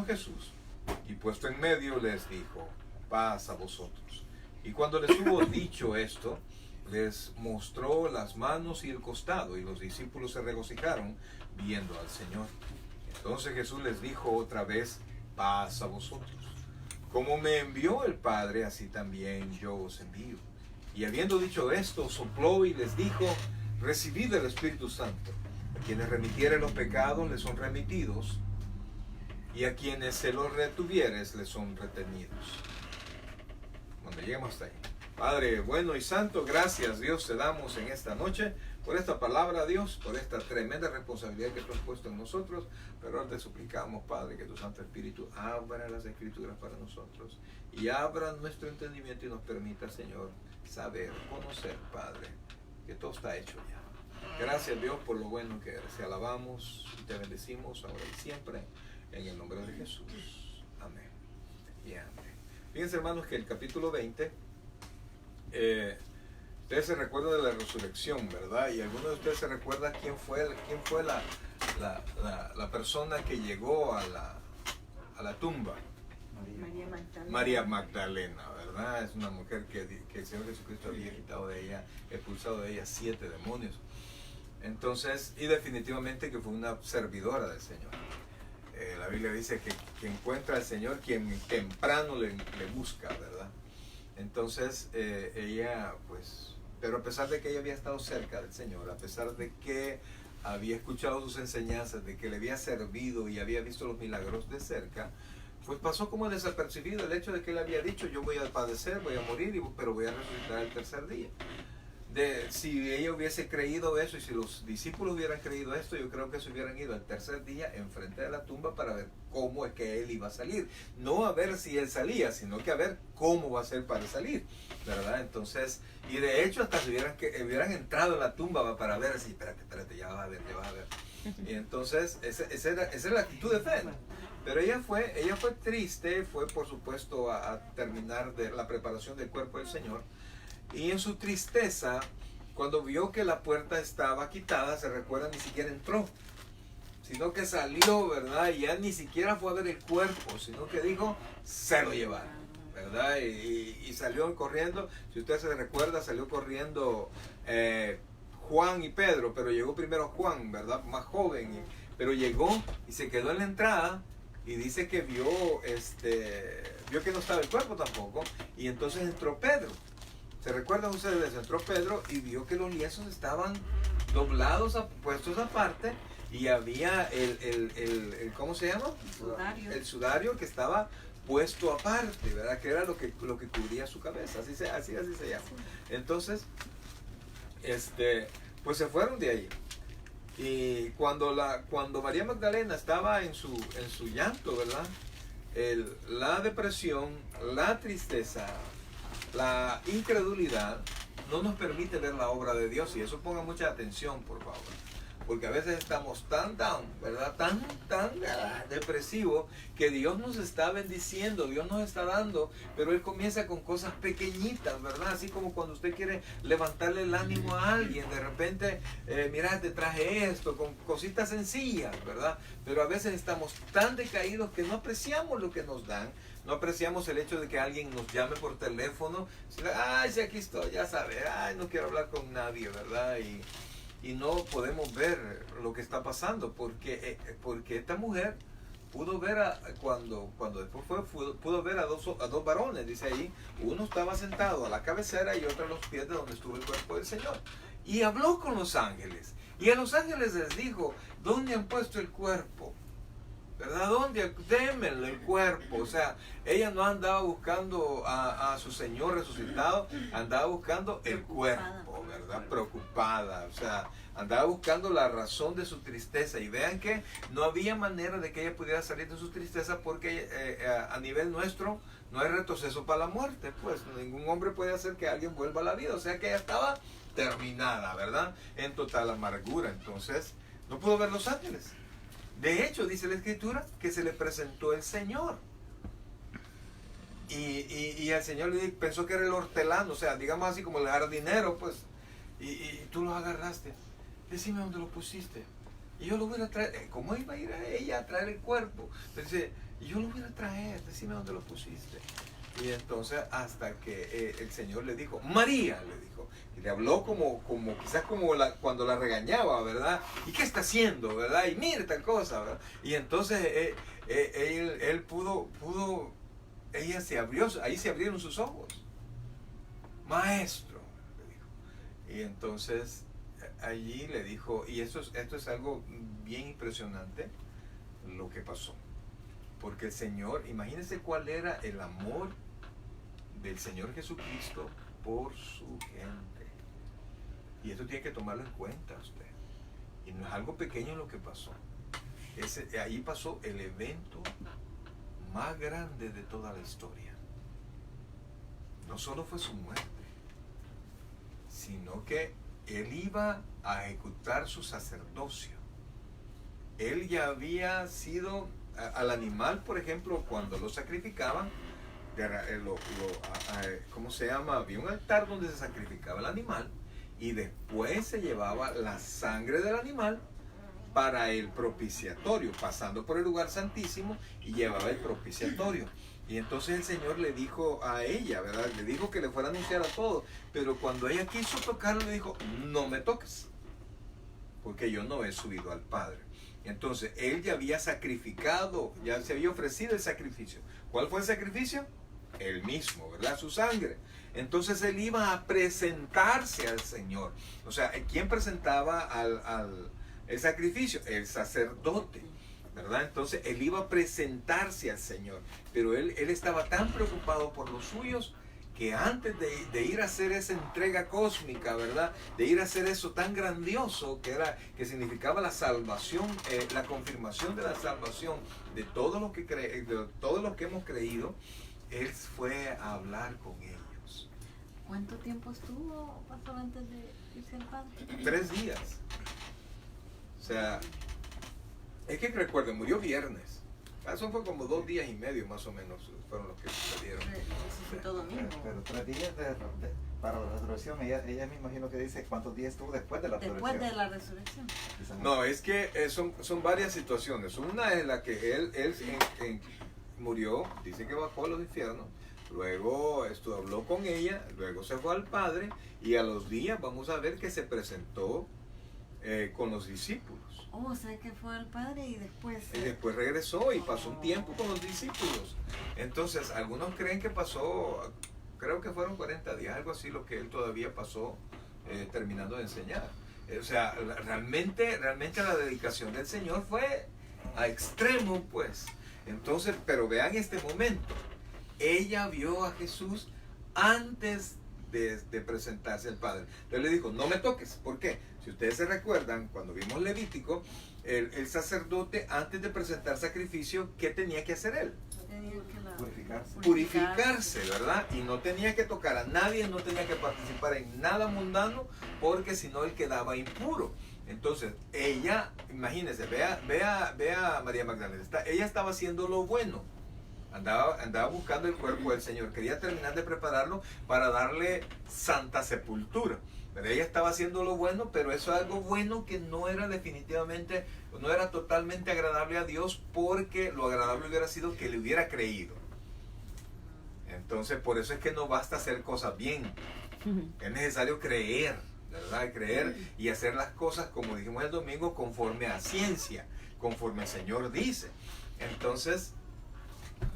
Jesús, y puesto en medio les dijo: paz a vosotros. Y cuando les hubo dicho esto, les mostró las manos y el costado, y los discípulos se regocijaron viendo al Señor. Entonces Jesús les dijo otra vez: paz a vosotros. Como me envió el Padre, así también yo os envío. Y habiendo dicho esto, sopló y les dijo: recibid el Espíritu Santo. A quienes remitieren los pecados les son remitidos, y a quienes se los retuvieres les son retenidos. Cuando lleguemos hasta ahí. Padre bueno y santo, gracias Dios te damos en esta noche por esta palabra, Dios, por esta tremenda responsabilidad que tú has puesto en nosotros. Pero ahora te suplicamos, Padre, que tu Santo Espíritu abra las Escrituras para nosotros y abra nuestro entendimiento y nos permita, Señor, saber, conocer, Padre, que todo está hecho ya. Gracias, Dios, por lo bueno que eres. Te alabamos y te bendecimos ahora y siempre en el nombre de Jesús. Amén y amén. Fíjense, hermanos, que el capítulo 20, ustedes se recuerdan de la resurrección, ¿verdad? Y algunos de ustedes se recuerdan quién fue la persona que llegó a la tumba. María Magdalena. María Magdalena, ¿verdad? Es una mujer que el Señor Jesucristo había quitado de ella, expulsado de ella 7 demonios. Entonces, y definitivamente que fue una servidora del Señor. La Biblia dice que encuentra al Señor quien temprano le busca, ¿verdad? Entonces, ella, pues, pero a pesar de que ella había estado cerca del Señor, a pesar de que había escuchado sus enseñanzas, de que le había servido y había visto los milagros de cerca, pues pasó como desapercibido el hecho de que él había dicho: yo voy a padecer, voy a morir, pero voy a resucitar el tercer día. Si ella hubiese creído eso y si los discípulos hubieran creído esto, yo creo que se hubieran ido al tercer día enfrente de la tumba para ver cómo es que él iba a salir. No a ver si él salía, sino que a ver cómo va a ser para salir, ¿verdad? Entonces, y de hecho hasta si hubieran entrado en la tumba para ver así: espérate, ya vas a ver. Y entonces, esa era la actitud de fe. Pero ella fue triste, fue por supuesto a terminar de la preparación del cuerpo del Señor. Y en su tristeza, cuando vio que la puerta estaba quitada, se recuerda, ni siquiera entró, sino que salió, ¿verdad? Y ya ni siquiera fue a ver el cuerpo, sino que dijo: se lo llevaron, ¿verdad? Y salió corriendo. Si usted se recuerda, salió corriendo Juan y Pedro, pero llegó primero Juan, ¿verdad? Más joven, pero llegó y se quedó en la entrada. Y dice que vio que no estaba el cuerpo tampoco. Y entonces entró Pedro. ¿Se recuerdan ustedes? Entró Pedro y vio que los lienzos estaban doblados, puestos aparte. Y había ¿cómo se llama? Sudario. El sudario que estaba puesto aparte, ¿verdad? Que era lo que cubría su cabeza. Así se llama. Entonces, pues se fueron de ahí. Y cuando María Magdalena estaba en su llanto, ¿verdad? La depresión, la tristeza, la incredulidad no nos permite ver la obra de Dios. Y eso ponga mucha atención, por favor. Porque a veces estamos tan down, ¿verdad? Tan depresivos, que Dios nos está bendiciendo, Dios nos está dando, pero Él comienza con cosas pequeñitas, ¿verdad? Así como cuando usted quiere levantarle el ánimo a alguien, de repente, mira, te traje esto, con cositas sencillas, ¿verdad? Pero a veces estamos tan decaídos que no apreciamos lo que nos dan. No apreciamos el hecho de que alguien nos llame por teléfono. Ay, sí, aquí estoy, ya sabes, ay, no quiero hablar con nadie, ¿verdad? Y no podemos ver lo que está pasando, porque esta mujer pudo ver cuando después pudo ver a dos varones, dice ahí. Uno estaba sentado a la cabecera y otro a los pies de donde estuvo el cuerpo del Señor. Y habló con los ángeles. Y a los ángeles les dijo: ¿dónde han puesto el cuerpo? ¿Verdad? ¿Dónde? Démenlo el cuerpo. O sea, ella no andaba buscando a su Señor resucitado, andaba buscando el cuerpo, ¿verdad? Preocupada, o sea, andaba buscando la razón de su tristeza. Y vean que no había manera de que ella pudiera salir de su tristeza, porque a nivel nuestro no hay retroceso para la muerte. Pues ningún hombre puede hacer que alguien vuelva a la vida. O sea que ella estaba terminada, ¿verdad? En total amargura. Entonces, no pudo ver los ángeles. De hecho, dice la Escritura que se le presentó el Señor. Y el Señor pensó que era el hortelano, o sea, digamos así como el jardinero, pues. Y tú los agarraste. Decime dónde los pusiste. y yo lo voy a traer. ¿Cómo iba a ir a ella a traer el cuerpo? Entonces, y yo lo voy a traer, decime dónde lo pusiste. Y entonces hasta que el Señor le dijo, María, le dijo, y le habló como quizás como cuando la regañaba, ¿verdad? ¿Y qué está haciendo, verdad? Y mire tal cosa, ¿verdad? Y entonces él pudo, ella se abrió, ahí se abrieron sus ojos. Maestro, le dijo. Y entonces allí le dijo, y esto es algo bien impresionante, lo que pasó. Porque el Señor, imagínense cuál era el amor del Señor Jesucristo por su gente. Y esto tiene que tomarlo en cuenta usted. Y no es algo pequeño lo que pasó. Ahí pasó el evento más grande de toda la historia. No solo fue su muerte, sino que Él iba a ejecutar su sacerdocio. Él ya había sido al animal, por ejemplo, cuando lo sacrificaban, ¿cómo se llama? Había un altar donde se sacrificaba el animal y después se llevaba la sangre del animal para el propiciatorio, pasando por el lugar santísimo y llevaba el propiciatorio. Y entonces el Señor le dijo a ella, ¿verdad? Le dijo que le fuera a anunciar a todos, pero cuando ella quiso tocarlo le dijo, no me toques, porque yo no he subido al Padre. Entonces él ya había sacrificado, ya se había ofrecido el sacrificio. ¿Cuál fue el sacrificio? Él mismo, ¿verdad? Su sangre. Entonces él iba a presentarse al Señor. O sea, ¿quién presentaba el sacrificio? El sacerdote, ¿verdad? Entonces él iba a presentarse al Señor. Pero él estaba tan preocupado por los suyos que antes de ir a hacer esa entrega cósmica, ¿verdad? De ir a hacer eso tan grandioso que significaba la salvación, la confirmación de la salvación de todos los que hemos creído, él fue a hablar con ellos. ¿Cuánto tiempo estuvo, pastor, antes de irse al Padre? 3 días. O sea, es que recuerden, murió viernes. Eso fue como 2 días y medio más o menos, fueron los que sucedieron. Resucitó domingo. Pero 3 días para la resurrección, ella me imagino que dice cuántos días estuvo después de la resurrección. Después de la resurrección. No, es que son varias situaciones. Una es la que él murió, dice que bajó a los infiernos, luego habló con ella, luego se fue al Padre y a los días vamos a ver que se presentó con los discípulos. Oh, o sea que fue al Padre y después... Y después regresó y pasó un tiempo con los discípulos. Entonces, algunos creen que pasó, creo que fueron 40 días, algo así, lo que él todavía pasó terminando de enseñar. O sea, realmente la dedicación del Señor fue a extremo, pues. Entonces, pero vean este momento. Ella vio a Jesús antes de presentarse al Padre. Entonces le dijo, no me toques. ¿Por qué? Si ustedes se recuerdan, cuando vimos Levítico, el sacerdote antes de presentar sacrificio, ¿qué tenía que hacer él? Purificarse, ¿verdad? Y no tenía que tocar a nadie, no tenía que participar en nada mundano, porque si no él quedaba impuro. Entonces, ella, imagínense, vea a María Magdalena, ella estaba haciendo lo bueno. Andaba buscando el cuerpo del Señor, quería terminar de prepararlo para darle santa sepultura. Pero ella estaba haciendo lo bueno, pero eso es algo bueno que no era totalmente agradable a Dios, porque lo agradable hubiera sido que le hubiera creído. Entonces, por eso es que no basta hacer cosas bien. Es necesario creer, ¿verdad? Creer y hacer las cosas, como dijimos el domingo, conforme a ciencia, conforme el Señor dice. Entonces,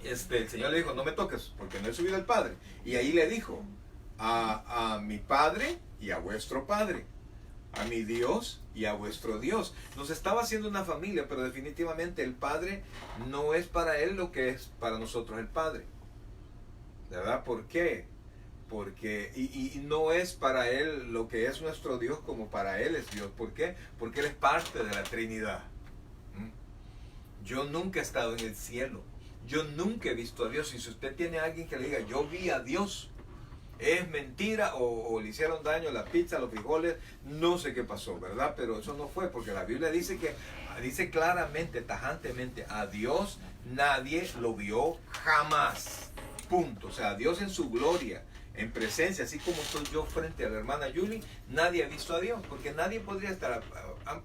el Señor le dijo, no me toques, porque no he subido al Padre. Y ahí le dijo, a mi Padre y a vuestro Padre, a mi Dios y a vuestro Dios. Nos estaba haciendo una familia, pero definitivamente el Padre no es para él lo que es para nosotros el Padre, ¿verdad? ¿Por qué? Porque y no es para él lo que es nuestro Dios como para él es Dios. ¿Por qué? Porque él es parte de la Trinidad. Yo nunca he estado en el cielo, yo nunca he visto a Dios. Y si usted tiene a alguien que le diga, yo vi a Dios, es mentira, o le hicieron daño la pizza, los frijoles, no sé qué pasó, ¿verdad? Pero eso no fue, porque la Biblia dice claramente, tajantemente, a Dios nadie lo vio jamás, punto. O sea, a Dios en su gloria, en presencia, así como estoy yo frente a la hermana Julie, nadie ha visto a Dios, porque nadie podría estar,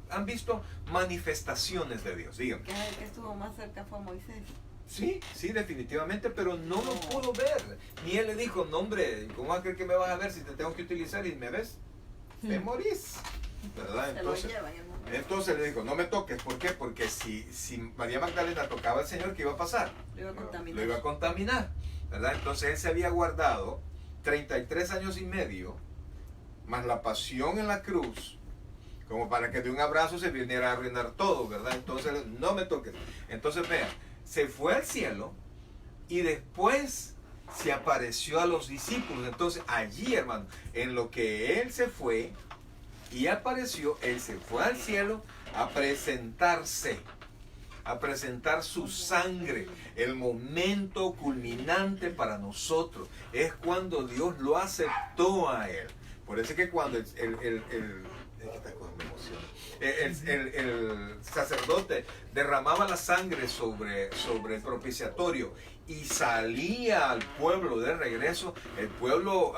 han visto manifestaciones de Dios, díganme. Que el que estuvo más cerca fue Moisés. Sí, sí, definitivamente, pero no lo pudo ver. Ni él le dijo, no hombre, ¿cómo vas a creer que me vas a ver si te tengo que utilizar y me ves? Te morís, ¿verdad? Entonces le dijo, no me toques, ¿por qué? Porque si María Magdalena tocaba al Señor, ¿qué iba a pasar? Lo iba a contaminar. Lo iba a contaminar, ¿verdad? Entonces él se había guardado 33 años y medio, más la pasión en la cruz, como para que de un abrazo se viniera a arruinar todo, ¿verdad? Entonces, no me toques. Entonces, vean, se fue al cielo y después se apareció a los discípulos. Entonces, allí, hermano, en lo que él se fue y apareció, él se fue al cielo a presentarse, a presentar su sangre. El momento culminante para nosotros es cuando Dios lo aceptó a él. Por eso es que cuando el sacerdote derramaba la sangre sobre el propiciatorio y salía al pueblo de regreso, el pueblo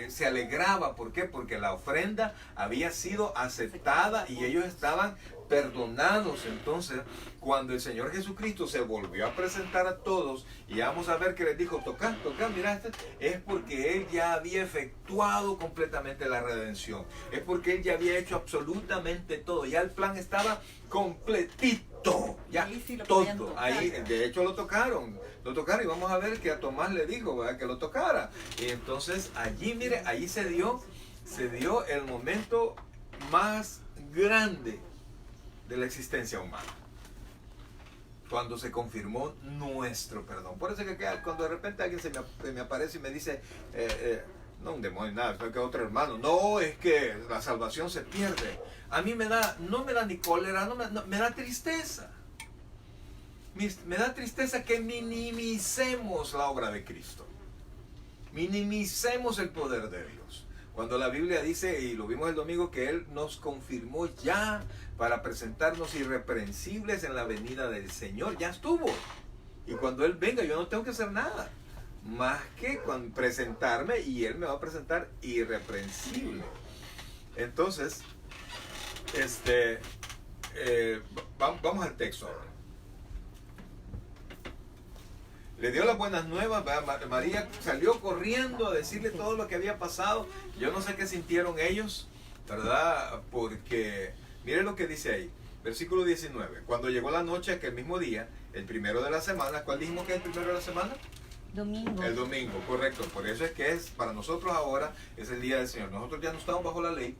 se alegraba. ¿Por qué? Porque la ofrenda había sido aceptada y ellos estaban perdonados. Entonces, cuando el Señor Jesucristo se volvió a presentar a todos, y vamos a ver que les dijo, toca, mira, es porque Él ya había efectuado completamente la redención, es porque Él ya había hecho absolutamente todo, ya el plan estaba completito, ya Ahí sí lo todo, ahí de hecho lo tocaron y vamos a ver que a Tomás le dijo, ¿verdad?, que lo tocara. Y entonces allí, mire, allí se dio el momento más grande de la existencia humana, cuando se confirmó nuestro perdón. Por eso es que cuando de repente alguien se me aparece y me dice, no un demonio, nada, es que otro hermano, no, es que la salvación se pierde, a mí no me da ni cólera, me da tristeza. Me da tristeza que minimicemos la obra de Cristo, minimicemos el poder de Dios. Cuando la Biblia dice, y lo vimos el domingo, que Él nos confirmó ya para presentarnos irreprensibles en la venida del Señor, ya estuvo. Y cuando Él venga, yo no tengo que hacer nada más que presentarme, y Él me va a presentar irreprensible. Entonces, vamos al texto ahora. Le dio las buenas nuevas. María salió corriendo a decirle todo lo que había pasado. Yo no sé qué sintieron ellos, ¿verdad? Porque miren lo que dice ahí, versículo 19. Cuando llegó la noche aquel mismo día, el primero de la semana. ¿Cuál dijimos que es el primero de la semana? Domingo. El domingo, correcto. Por eso es que para nosotros ahora es el día del Señor. Nosotros ya no estamos bajo la ley.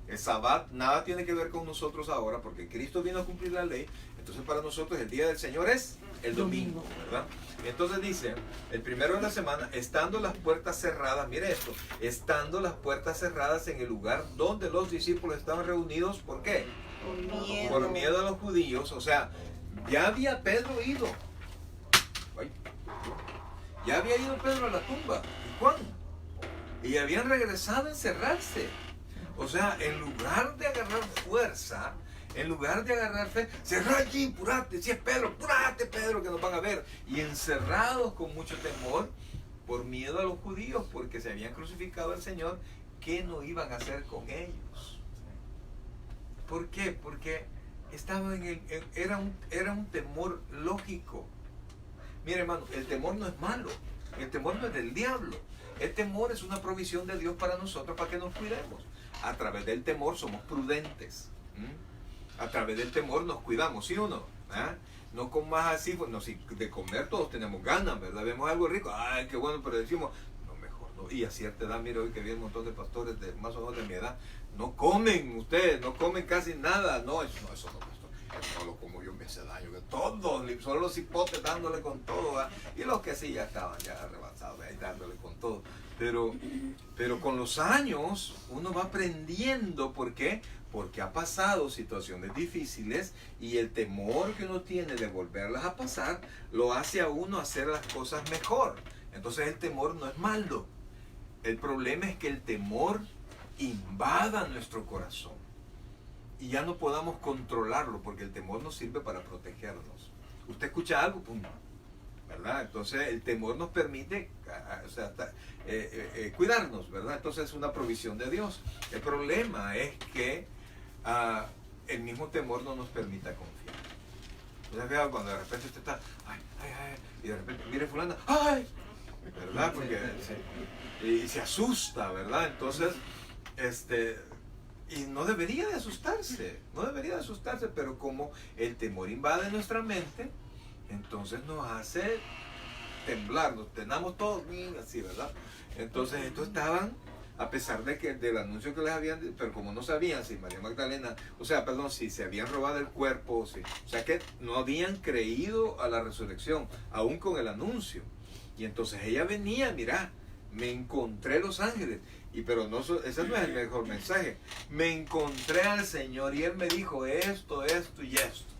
El Sabbat nada tiene que ver con nosotros ahora, porque Cristo vino a cumplir la ley. Entonces para nosotros el día del Señor es el domingo, ¿verdad? Entonces dice, el primero de la semana, estando las puertas cerradas, mire esto, estando las puertas cerradas en el lugar donde los discípulos estaban reunidos, ¿por qué? Por miedo a los judíos. O sea, ya había Pedro ido. Ya había ido Pedro a la tumba. ¿Y Juan? Y habían regresado a encerrarse. O sea, en lugar de agarrar fuerza, en lugar de agarrar fe, cerrá allí, purate, si es Pedro, purate Pedro, que nos van a ver. Y encerrados con mucho temor, por miedo a los judíos, porque se habían crucificado al Señor, ¿qué no iban a hacer con ellos? ¿Por qué? Porque estaban era un temor lógico. Mire, hermano, el temor no es malo, el temor no es del diablo. El temor es una provisión de Dios para nosotros, para que nos cuidemos. A través del temor somos prudentes. A través del temor nos cuidamos, ¿sí o no? No comas así, bueno, si de comer todos tenemos ganas, ¿verdad? Vemos algo rico, ¡ay, qué bueno! Pero decimos, no, mejor no. Y a cierta edad, mira, hoy que vi un montón de pastores de más o menos de mi edad, no comen ustedes, no comen casi nada. No, eso no, pastor. Eso no lo como yo, me hace daño. Que todos, solo los hipotes dándole con todo, ¿verdad? Y los que sí ya estaban ya rebasados, ahí dándole con todo. Pero con los años uno va aprendiendo. ¿Por qué? Porque ha pasado situaciones difíciles y el temor que uno tiene de volverlas a pasar lo hace a uno hacer las cosas mejor. Entonces el temor no es malo. El problema es que el temor invada nuestro corazón y ya no podamos controlarlo, porque el temor nos sirve para protegernos. Usted escucha algo, pum, ¿verdad? Entonces el temor nos permite o sea, cuidarnos, ¿verdad? Entonces es una provisión de Dios. El problema es que el mismo temor no nos permita confiar. Entonces, vea, cuando de repente usted está, ay, y de repente mire fulana, ay, ¿verdad? Porque y se asusta, ¿verdad? Entonces, y no debería de asustarse, pero como el temor invade nuestra mente, entonces nos hace temblar, nos tenemos todos bien así, ¿verdad? Entonces estos estaban, a pesar de que del anuncio que les habían, pero como no sabían si María Magdalena, si se habían robado el cuerpo, o sea que no habían creído a la resurrección, aún con el anuncio. Y entonces ella venía, mira, me encontré los ángeles, pero no, ese no es el mejor mensaje. Me encontré al Señor y Él me dijo esto, esto y esto.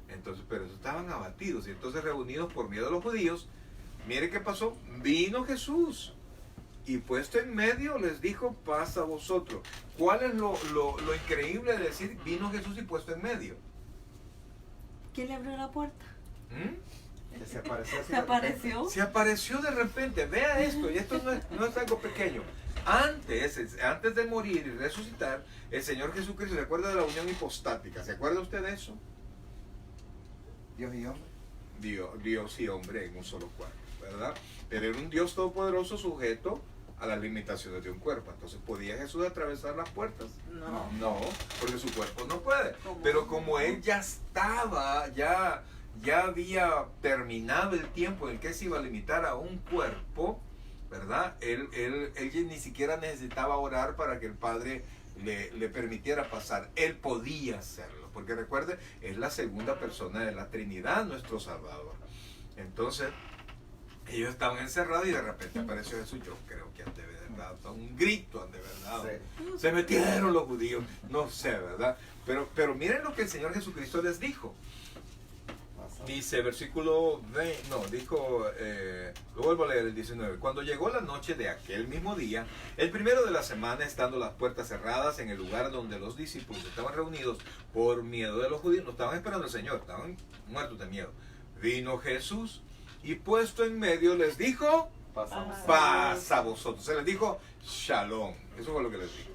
Entonces, pero estaban abatidos y entonces reunidos por miedo a los judíos. Mire qué pasó, vino Jesús y puesto en medio les dijo, paz a vosotros. ¿Cuál es lo increíble de decir vino Jesús y puesto en medio? ¿Quién le abrió la puerta? Que se apareció. ¿Se apareció? Se apareció de repente. Vea esto, y esto no es algo pequeño. Antes de morir y resucitar, el Señor Jesucristo, ¿se acuerda de la unión hipostática? ¿Se acuerda usted de eso? Dios y hombre. Dios y hombre en un solo cuerpo, ¿verdad? Pero era un Dios todopoderoso sujeto a las limitaciones de un cuerpo. Entonces, ¿podía Jesús atravesar las puertas? No, porque su cuerpo no puede. Pero como Él ya estaba, ya había terminado el tiempo en el que se iba a limitar a un cuerpo, ¿verdad? Él ni siquiera necesitaba orar para que el Padre le permitiera pasar. Él podía hacerlo, porque recuerde, es la segunda persona de la Trinidad, nuestro Salvador. Entonces, ellos estaban encerrados y de repente apareció Jesús. Yo creo que han de verdad, un grito han de verdad. Sí. Se metieron los judíos, no sé, ¿verdad? Pero miren lo que el Señor Jesucristo les dijo. Dice, versículo 20, lo vuelvo a leer, el 19. Cuando llegó la noche de aquel mismo día, el primero de la semana, estando las puertas cerradas en el lugar donde los discípulos estaban reunidos por miedo de los judíos, no estaban esperando al Señor, estaban muertos de miedo. Vino Jesús y puesto en medio les dijo, paz a vosotros. Se les dijo, shalom. Eso fue lo que les dijo.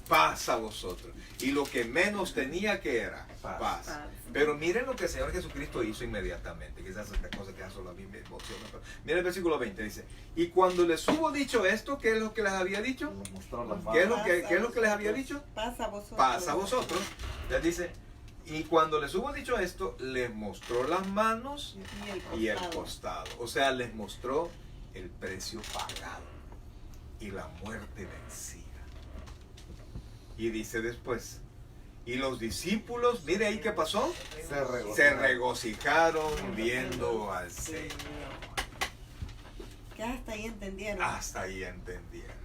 Paz a vosotros. Y lo que menos tenía que era paz. Pero miren lo que el Señor Jesucristo hizo inmediatamente. Quizás esta cosa que solo a mí me emociona. Miren el versículo 20, dice, y cuando les hubo dicho esto, ¿qué es lo que les había dicho? ¿Qué es lo que les había dicho? Paz a vosotros. Paz a vosotros. Les dice, y cuando les hubo dicho esto, les mostró las manos y el costado. O sea, les mostró el precio pagado y la muerte vencida. Y dice después, y los discípulos, mire ahí qué pasó, se regocijaron viendo al Señor. Que hasta ahí entendieron. Hasta ahí entendieron.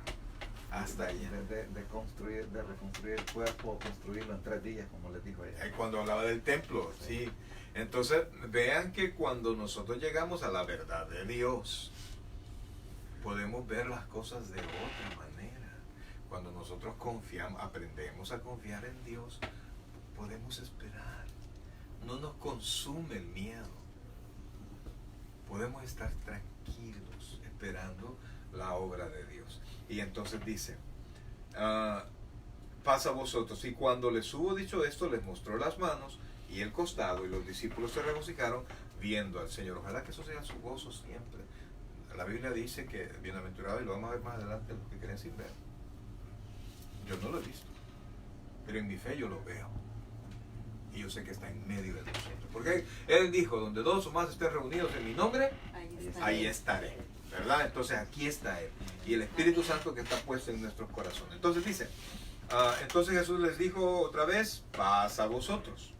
De reconstruir el cuerpo, construirlo en 3 días, como les dijo ella. Cuando hablaba del templo, sí. Entonces, vean que cuando nosotros llegamos a la verdad de Dios, podemos ver las cosas de otra manera. Cuando nosotros confiamos, aprendemos a confiar en Dios, podemos esperar. No nos consume el miedo. Podemos estar tranquilos esperando la obra de Dios. Y entonces dice, paz a vosotros. Y cuando les hubo dicho esto, les mostró las manos y el costado, y los discípulos se regocijaron viendo al Señor. Ojalá que eso sea su gozo siempre. La Biblia dice que bienaventurado, y lo vamos a ver más adelante, los que creen sin ver. Yo no lo he visto, pero en mi fe yo lo veo. Y yo sé que está en medio de nosotros. Porque Él dijo, donde 2 o más estén reunidos en mi nombre, ahí estaré. ¿Verdad? Entonces aquí está Él. Y el Espíritu Santo que está puesto en nuestros corazones. Entonces dice, entonces Jesús les dijo otra vez, paz a vosotros.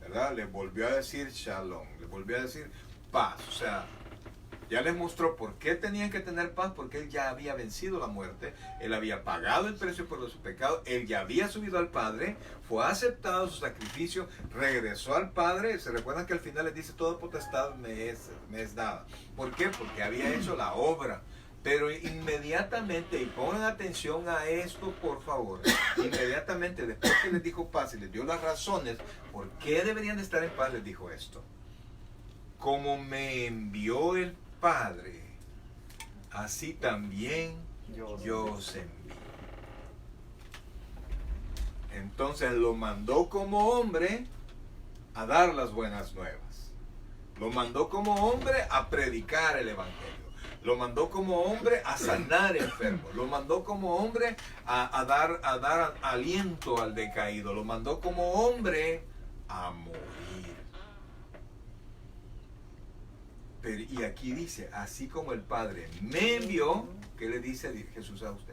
¿Verdad? Les volvió a decir shalom. Les volvió a decir paz. O sea, ya les mostró por qué tenían que tener paz, porque Él ya había vencido la muerte, Él había pagado el precio por sus pecados, Él ya había subido al Padre, fue aceptado su sacrificio, regresó al Padre. Se recuerdan que al final les dice, toda potestad me es dada. ¿Por qué? Porque había hecho la obra. Pero inmediatamente, y pongan atención a esto por favor, inmediatamente después que les dijo paz y les dio las razones por qué deberían de estar en paz, les dijo esto. como me envió el Padre, así también yo os envío. Entonces lo mandó como hombre a dar las buenas nuevas. Lo mandó como hombre a predicar el evangelio. Lo mandó como hombre a sanar enfermos. Lo mandó como hombre a dar aliento al decaído. Lo mandó como hombre a morir. Pero, y aquí dice, así como el Padre me envió, ¿qué le dice Jesús a usted?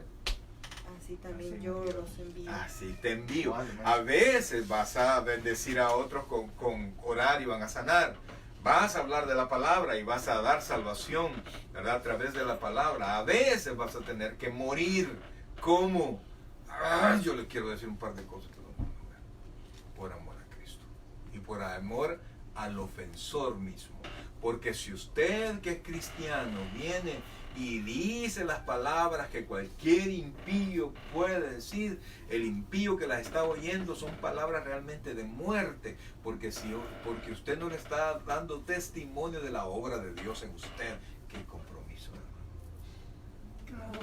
Así también yo los envío. Así te envío. A veces vas a bendecir a otros con orar y van a sanar. Vas a hablar de la palabra y vas a dar salvación, ¿verdad? A través de la palabra. A veces vas a tener que morir. ¿Cómo? Yo le quiero decir un par de cosas. Por amor a Cristo. Y por amor al ofensor mismo. Porque si usted que es cristiano viene y dice las palabras que cualquier impío puede decir, el impío que las está oyendo son palabras realmente de muerte, porque usted no le está dando testimonio de la obra de Dios en usted. Qué compromiso, hermano.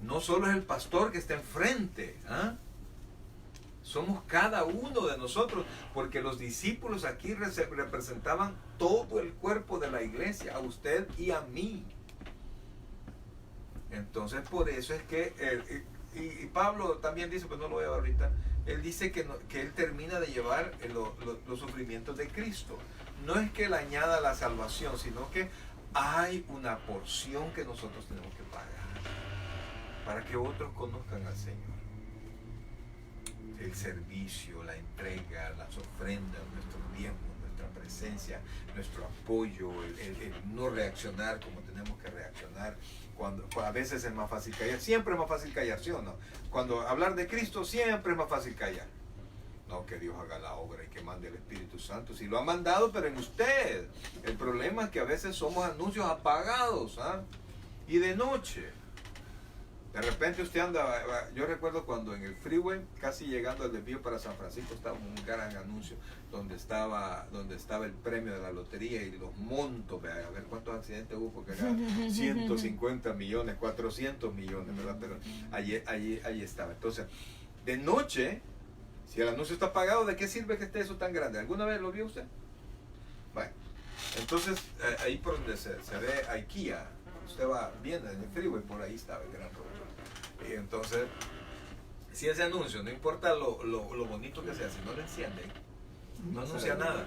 No solo es el pastor que está enfrente, ¿ah? Somos cada uno de nosotros, porque los discípulos aquí representaban todo el cuerpo de la iglesia, a usted y a mí. Entonces por eso es que, y Pablo también dice, pues no lo voy a ver ahorita, él dice que él termina de llevar los sufrimientos de Cristo. No es que él añada la salvación, sino que hay una porción que nosotros tenemos que pagar para que otros conozcan al Señor. El servicio, la entrega, las ofrendas, nuestro tiempo, nuestra presencia, nuestro apoyo, el no reaccionar como tenemos que reaccionar. Cuando a veces es más fácil callar, siempre es más fácil callar, ¿sí o no? Cuando hablar de Cristo siempre es más fácil callar. No, que Dios haga la obra y que mande el Espíritu Santo. Si lo ha mandado, pero en usted. El problema es que a veces somos anuncios apagados, ¿ah? Y de noche. De repente usted anda, yo recuerdo cuando en el freeway, casi llegando al desvío para San Francisco, estaba un gran anuncio donde estaba el premio de la lotería y los montos, a ver cuántos accidentes hubo, porque era 150 millones, 400 millones, ¿verdad? Pero allí estaba. Entonces, de noche, si el anuncio está apagado, ¿de qué sirve que esté eso tan grande? ¿Alguna vez lo vio usted? Bueno, entonces ahí por donde se ve IKEA, usted va viendo en el freeway, por ahí estaba el gran roto. Y entonces, si ese anuncio, no importa lo bonito que sea, si no lo enciende, no anuncia nada,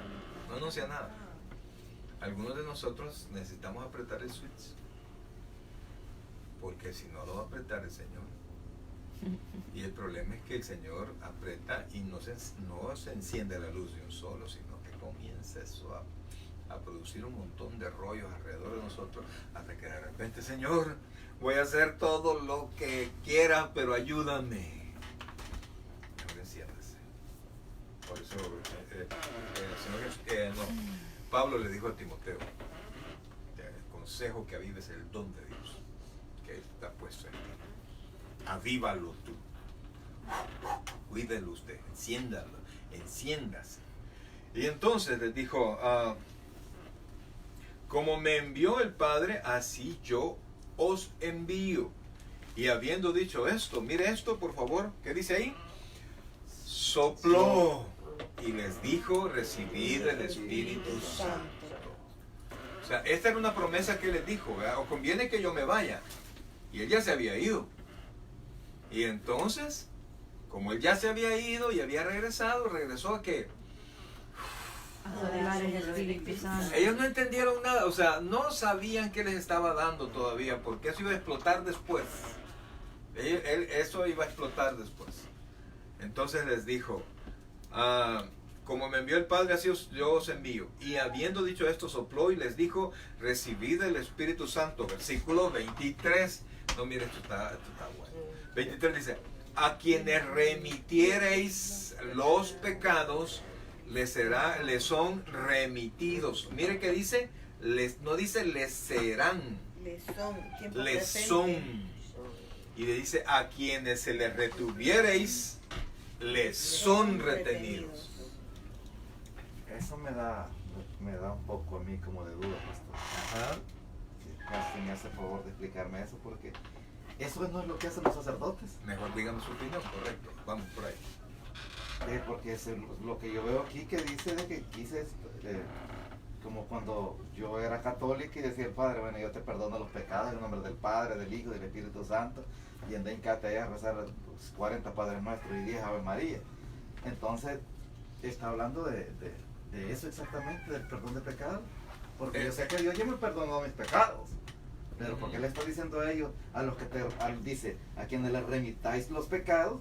no anuncia nada. Algunos de nosotros necesitamos apretar el switch, porque si no lo va a apretar el Señor. Y el problema es que el Señor aprieta y no se enciende la luz de un solo, sino que comienza eso a producir un montón de rollos alrededor de nosotros, hasta que de repente, Señor, voy a hacer todo lo que quieras, pero ayúdame. Señor, enciéndase. Por eso Pablo le dijo a Timoteo, te aconsejo que avives el don de Dios que está puesto en ti. Avívalo tú. Cuídelo usted, enciéndalo, enciéndase. Y entonces les dijo, como me envió el Padre, así yo os envío. Y habiendo dicho esto, mire esto por favor, ¿qué dice ahí? Sopló y les dijo, recibid el Espíritu Santo. O sea, esta era una promesa que les dijo, ¿verdad? O conviene que yo me vaya. Y él ya se había ido. Y entonces, como él ya se había ido y había regresado, ¿regresó a qué? Ellos no entendieron nada, o sea, no sabían qué les estaba dando todavía, porque eso iba a explotar después. Eso iba a explotar después. Entonces les dijo, como me envió el Padre, así yo os envío. Y habiendo dicho esto, sopló y les dijo, recibid el Espíritu Santo. Versículo 23. No, mire, esto está bueno. 23 dice, a quienes remitiereis los pecados, les son remitidos. Mire que dice, no dice les serán, les son. Y le dice, a quienes se les retuviereis, les son retenidos. Eso me da un poco a mí como de duda, pastor. Ajá. Casi me hace favor de explicarme eso, porque eso no es lo que hacen los sacerdotes. Mejor dígame su opinión, correcto. Vamos por ahí. Porque es lo que yo veo aquí que dice de que quise, como cuando yo era católico y decía el Padre, bueno, yo te perdono los pecados en nombre del Padre, del Hijo y del Espíritu Santo, y andé en Cataya a rezar los 40 Padres Nuestros y 10 Ave María. Entonces, está hablando de eso exactamente, del perdón de pecados, porque yo sé que Dios ya me perdonó mis pecados, pero porque le está diciendo a ellos, a los que dice, a quienes les remitáis los pecados,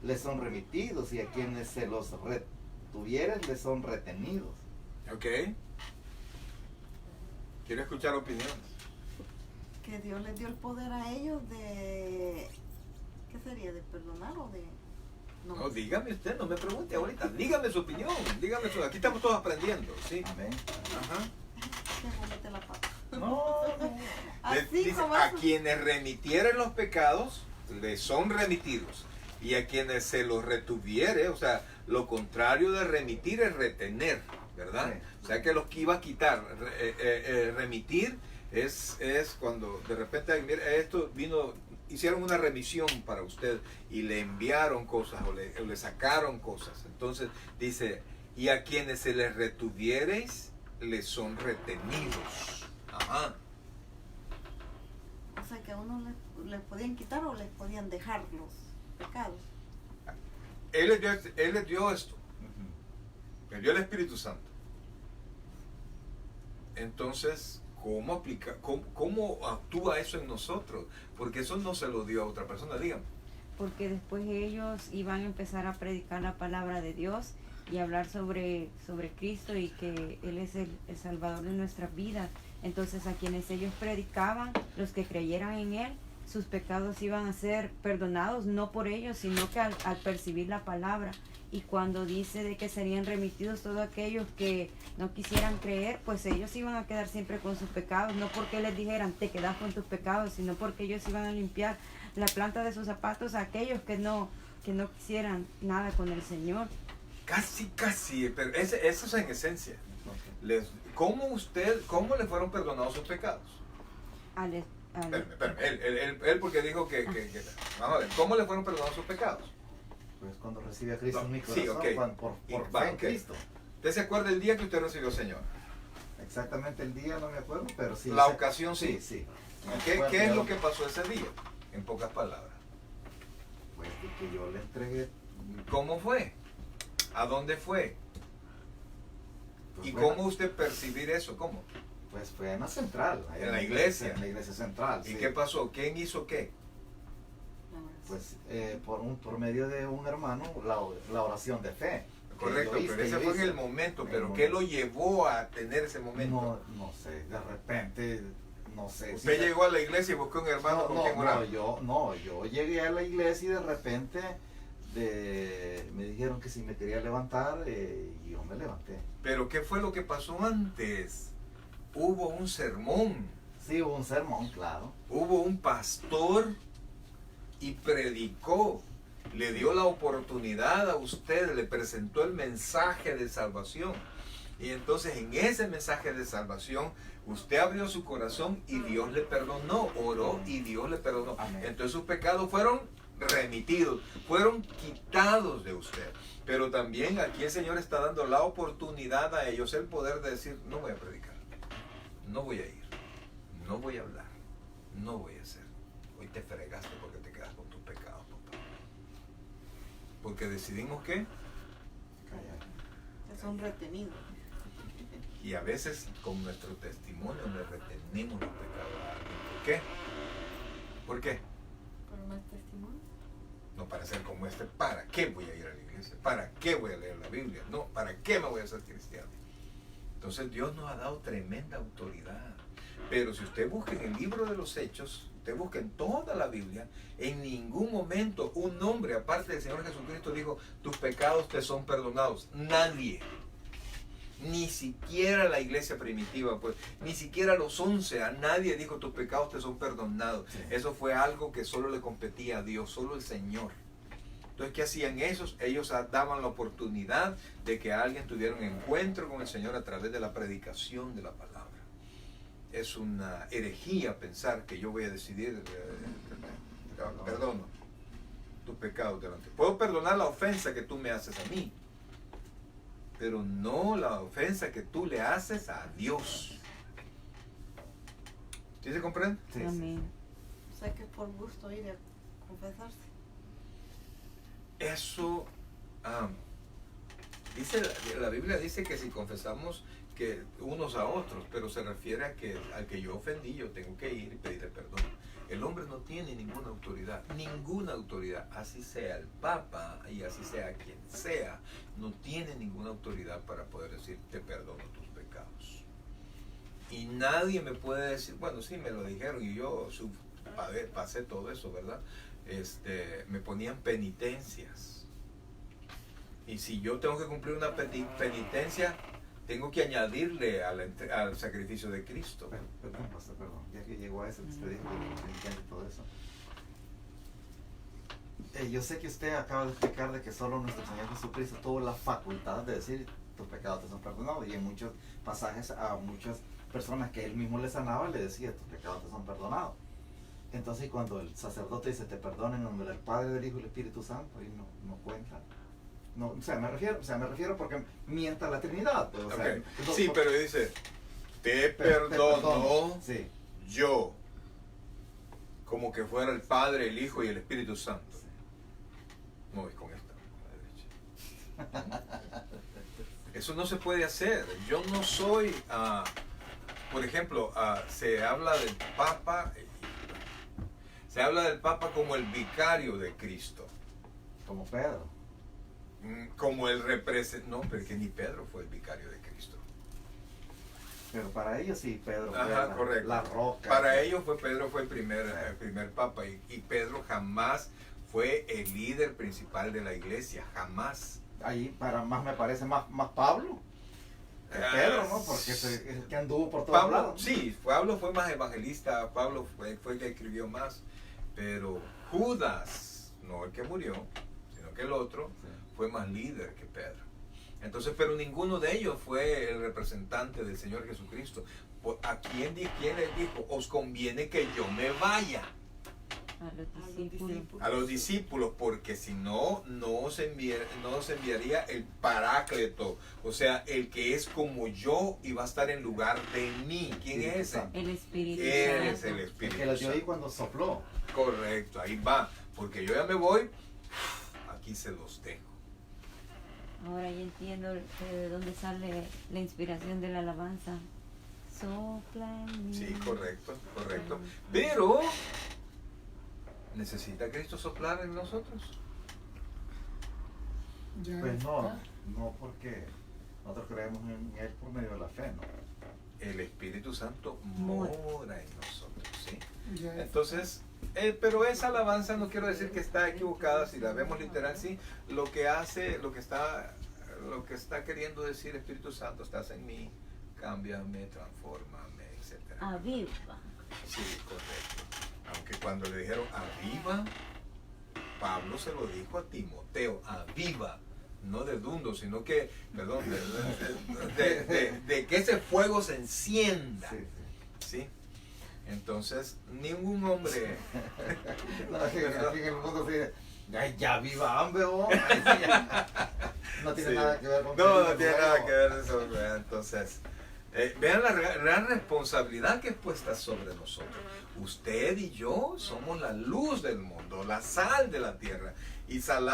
les son remitidos, y a quienes se los retuvieres, les son retenidos. Ok. Quiero escuchar opiniones. Que Dios les dio el poder a ellos de... ¿Qué sería? ¿De perdonar o de...? No, dígame usted, no me pregunte ahorita. Dígame su opinión. Aquí estamos todos aprendiendo, ¿sí? Amén. Ajá. Que mete la pata. No. Así Dice, como a eso. quienes remitieren los pecados, les son remitidos. Y a quienes se los retuviere, o sea, lo contrario de remitir es retener, ¿verdad? Sí. O sea que los que iba a quitar, remitir es cuando de repente, mira, esto vino, hicieron una remisión para usted y le enviaron cosas o le sacaron cosas. Entonces dice, y a quienes se les retuviereis, les son retenidos. Ajá. O sea, que a uno les podían quitar o les podían dejar los pecados. Él les dio esto. Ujú. Le dio el Espíritu Santo. Entonces, ¿cómo actúa eso en nosotros? Porque eso no se lo dio a otra persona, dígame. Porque después ellos iban a empezar a predicar la palabra de Dios y hablar sobre Cristo y que Él es el Salvador de nuestras vidas. Entonces a quienes ellos predicaban, los que creyeran en Él, sus pecados iban a ser perdonados, no por ellos, sino que al percibir la palabra. Y cuando dice de que serían remitidos todos aquellos que no quisieran creer, pues ellos iban a quedar siempre con sus pecados, no porque les dijeran te quedas con tus pecados, sino porque ellos iban a limpiar la planta de sus zapatos a aquellos que no quisieran nada con el Señor. Casi, pero eso es en esencia. Entonces, ¿Cómo le fueron perdonados sus pecados? Espérame, él porque dijo que vamos a ver, ¿cómo le fueron perdonados sus pecados? pues cuando recibe a Cristo en mi Sí, corazón, ok. por Va, fe en ok. Cristo. ¿Usted se acuerda el día que usted recibió al Señor? Exactamente el día no me acuerdo, pero sí. La ocasión sí. Sí. ¿Qué es lo que pasó ese día? En pocas palabras. Pues de que yo le entregué. ¿Cómo fue? ¿A dónde fue? Pues, ¿Y bueno, cómo usted percibir eso? ¿Cómo? Pues fue en la central. Allá En la iglesia. En la iglesia central. ¿Y sí. qué pasó? ¿Quién hizo qué? Pues por medio de un hermano, la oración de fe. que Correcto, yo hice, pero ese yo fue en hice. el momento, En pero el ¿qué momento. lo llevó a tener ese momento? No sé, de repente, no sé. Usted sí, llegó a la iglesia y buscó un hermano con quien orar. yo llegué a la iglesia y de repente me dijeron que si me quería levantar y yo me levanté. Pero ¿qué fue lo que pasó antes? Hubo un sermón, Sí, hubo un sermón, claro. hubo un pastor y predicó, le dio la oportunidad a usted, le presentó el mensaje de salvación. Y entonces en ese mensaje de salvación, usted abrió su corazón y Dios le perdonó, oró y Dios le perdonó. Amén. Entonces sus pecados fueron remitidos, fueron quitados de usted. Pero también aquí el Señor está dando la oportunidad a ellos, el poder de decir, no voy a predicar, no voy a ir, no voy a hablar, no voy a hacer. Hoy te fregaste porque te quedas con tus pecados, papá. Porque decidimos que, Calla. Que son retenidos. y a veces con nuestro testimonio le retenemos los pecados a alguien. ¿Por qué? ¿Por qué? Pero no es testimonio. No para ser como este. ¿Para qué voy a ir a la iglesia? ¿Para qué voy a leer la Biblia? No, ¿para qué me voy a hacer cristiano? Entonces Dios nos ha dado tremenda autoridad. Pero si usted busca en el libro de los Hechos, usted busca en toda la Biblia, en ningún momento un hombre aparte del Señor Jesucristo dijo, tus pecados te son perdonados. Nadie. Ni siquiera la iglesia primitiva, pues, ni siquiera los 11, a nadie dijo tus pecados te son perdonados. Sí. Eso fue algo que solo le competía a Dios, solo el Señor. Entonces, ¿qué hacían esos? Ellos daban la oportunidad de que alguien tuviera un encuentro con el Señor a través de la predicación de la palabra. Es una herejía pensar que yo voy a decidir, perdono tus pecados delante. Puedo perdonar la ofensa que tú me haces a mí, pero no la ofensa que tú le haces a Dios. ¿Sí se comprende? Sí, Amén. O sea que por gusto ir a confesarse. Eso, dice la Biblia dice que si confesamos que unos a otros, pero se refiere a que al que yo ofendí, yo tengo que ir y pedirle perdón. El hombre no tiene ninguna autoridad, así sea el Papa y así sea quien sea, no tiene ninguna autoridad para poder decir te perdono tus pecados. Y nadie me puede decir, bueno, sí me lo dijeron y yo pasé todo eso, ¿verdad? Me ponían penitencias. Y si yo tengo que cumplir una penitencia, tengo que añadirle al sacrificio de Cristo. Perdón, pastor, perdón. Ya que llegó a eso, usted dijo que entiende todo eso. Yo sé que usted acaba de explicar de que solo nuestro Señor Jesucristo tuvo la facultad de decir tus pecados te son perdonados, y en muchos pasajes a muchas personas que él mismo les sanaba le decía tus pecados te son perdonados. Entonces cuando el sacerdote dice te perdono en nombre del Padre, del Hijo y del Espíritu Santo, ahí no cuenta. No, me refiero porque mienta la Trinidad. Pues, o sea, Okay. Sí, pero dice te perdono sí. yo, como que fuera el Padre, el Hijo y el Espíritu Santo. No, y con esta, con la derecha. Eso no se puede hacer. Yo no soy, por ejemplo, se habla del Papa como el vicario de Cristo. Como Pedro. Como el representante. No, pero que ni Pedro fue el vicario de Cristo. Pero para ellos sí, Pedro Ajá, fue correcto. la roca. Para ellos Pedro fue el primer papa, y Pedro jamás fue el líder principal de la iglesia, jamás. Ahí para más me parece más Pablo que Pedro, ¿no? Porque es el que anduvo por todos Pablo, lados. sí, Pablo fue más evangelista, Pablo fue el que escribió más, pero Judas, no el que murió, sino que el otro, Sí. fue más líder que Pedro. Entonces, pero ninguno de ellos fue el representante del Señor Jesucristo. ¿A quién les dijo? Os conviene que yo me vaya. A los discípulos. A los discípulos, porque si no, no os enviaría el Paráclito, o sea, el que es como yo y va a estar en lugar de mí. ¿Quién es ese? El Espíritu Él es Santo. el El Espíritu que lo dio ahí Santo. cuando sopló. Correcto, ahí va, porque yo ya me voy, aquí se los dejo. Ahora ya entiendo de dónde sale la inspiración de la alabanza. Sopla en mí. Sí, correcto. Pero ¿necesita Cristo soplar en nosotros? Pues no porque nosotros creemos en él por medio de la fe, ¿no? El Espíritu Santo Mora. mora en nosotros, ¿sí? Entonces, pero esa alabanza no quiero decir que está equivocada, si la vemos literal, sí. Lo que está queriendo decir Espíritu Santo, estás en mí, cámbiame, transfórmame, etc. Aviva. Sí, correcto. Aunque cuando le dijeron aviva, Pablo se lo dijo a Timoteo, aviva, no de dundo, sino que, perdón, de que ese fuego se encienda. Sí. ¿Sí? Entonces, ningún hombre. No, aquí en el mundo sí, ay, ya viva hambre, ¿o? No tiene Sí. nada que ver con No tiene nada que ver eso. ¿Verdad? Entonces, vean la gran responsabilidad que es puesta sobre nosotros. Usted y yo somos la luz del mundo, la sal de la tierra. Y sal